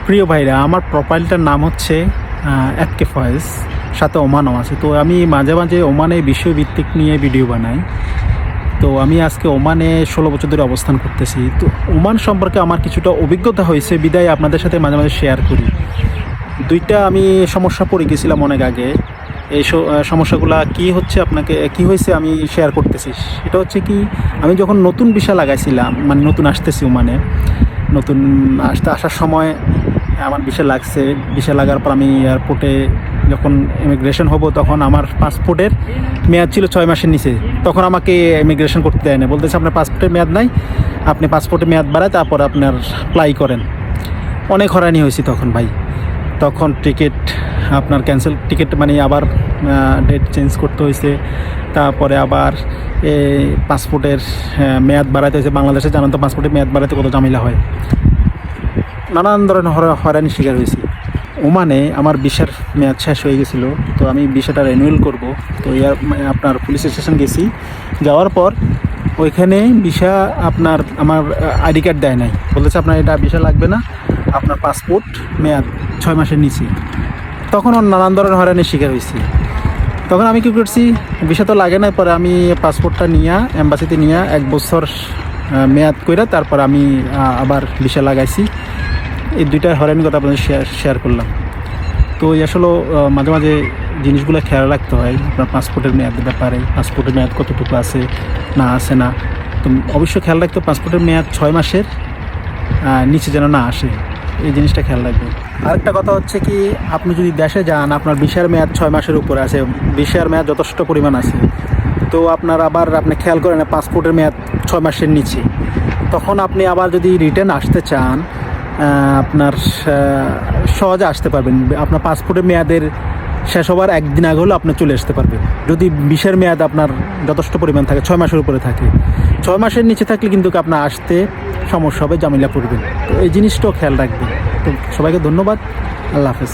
প্রিয় ভাইরা, আমার প্রোফাইলটার নাম হচ্ছে এফকে ফয়েজ, সাথে ওমানও আছে। তো আমি মাঝে মাঝে ওমানে বিষয়ভিত্তিক নিয়ে ভিডিও বানাই। তো আমি আজকে ওমানে 16 বছর ধরে অবস্থান করতেছি। তো ওমান সম্পর্কে আমার কিছুটা অভিজ্ঞতা হয়েছে, বিদায় আপনাদের সাথে মাঝে মাঝে শেয়ার করি। দুইটা আমি সমস্যা পড়ে গেছিলাম অনেক আগে। এই সমস্যাগুলো কি হচ্ছে, আপনাকে কি হয়েছে আমি শেয়ার করতেছি। সেটা হচ্ছে কি, আমি যখন নতুন ভিসা লাগাইছিলাম, মানে নতুন আসতেছি ওমানে, নতুন আসার সময় আমার ভিসা লাগছে। ভিসা লাগার পর আমি এয়ারপোর্টে যখন ইমিগ্রেশন হব, তখন আমার পাসপোর্টের মেয়াদ ছিল 6 মাসের নিচে। তখন আমাকে ইমিগ্রেশন করতে দেয় না, বলতেছে আপনার পাসপোর্টের মেয়াদ নাই, আপনি পাসপোর্টের মেয়াদ বাড়ায় তারপর আপনার অ্যাপ্লাই করেন। অনেক হয়রানি হয়েছি তখন ভাই। তখন টিকিট আপনার ক্যান্সেল, টিকিট মানে আবার ডেট চেঞ্জ করতে হয়েছে। তারপরে আবার পাসপোর্টের মেয়াদ বাড়াইতে হয়েছে। বাংলাদেশে জানেন তো পাসপোর্টের মেয়াদ বাড়াইতে কত ঝামেলা হয়। নানান ধরনের হয়রানির শিকার হয়েছি। ওমানে আমার ভিসার মেয়াদ শেষ হয়ে গেছিলো, তো আমি ভিসাটা রিনিউয়াল করব। তো আপনার পুলিশ স্টেশন গেছি, যাওয়ার পর ওইখানে ভিসা আমার আইডি কার্ড দেয় নাই, বলেছে আপনার এটা ভিসা লাগবে না, আপনার পাসপোর্ট মেয়াদ 6 মাসের নিচে। তখন নানান ধরনের হয়রানির শিকার হয়েছি। তখন আমি কী করছি, ভিসা তো লাগে না, পরে আমি পাসপোর্টটা নিয়ে এম্বাসিতে নিয়ে 1 বছর মেয়াদ কইরা তারপর আমি আবার ভিসা লাগাইছি। এই দুইটা হয়রানির কথা আপনাদের শেয়ার করলাম। তো আসলে মাঝে মাঝে জিনিসগুলো খেয়াল রাখতে হয় আপনার পাসপোর্টের মেয়াদের ব্যাপারে। পাসপোর্টের মেয়াদ কতটুকু আছে না আছে না, তো অবশ্যই খেয়াল রাখতে পাসপোর্টের মেয়াদ 6 মাসের নিচে যেন না আসে, এই জিনিসটা খেয়াল রাখবেন। আরেকটা কথা হচ্ছে কি, আপনি যদি দেশে যান, আপনার ভিসার মেয়াদ 6 মাসের উপরে আছে, ভিসার মেয়াদ যথেষ্ট পরিমাণ আছে, তো আপনি খেয়াল করেন পাসপোর্টের মেয়াদ 6 মাসের নিচে, তখন আপনি আবার যদি রিটার্ন আসতে চান, আপনার সহজে আসতে পারবেন। আপনার পাসপোর্টের মেয়াদের শেষ হবার 1 দিন আগে হলেও আপনি চলে আসতে পারবেন, যদি ভিসার মেয়াদ আপনার যথেষ্ট পরিমাণ থাকে, 6 মাসের উপরে থাকে। 6 মাসের নিচে থাকলে কিন্তু আপনার আসতে সমস্যা হবে, ঝামেলা পড়বেন। তো এই জিনিসটাও খেয়াল রাখবেন। তো সবাইকে ধন্যবাদ, আল্লাহ হাফেজ।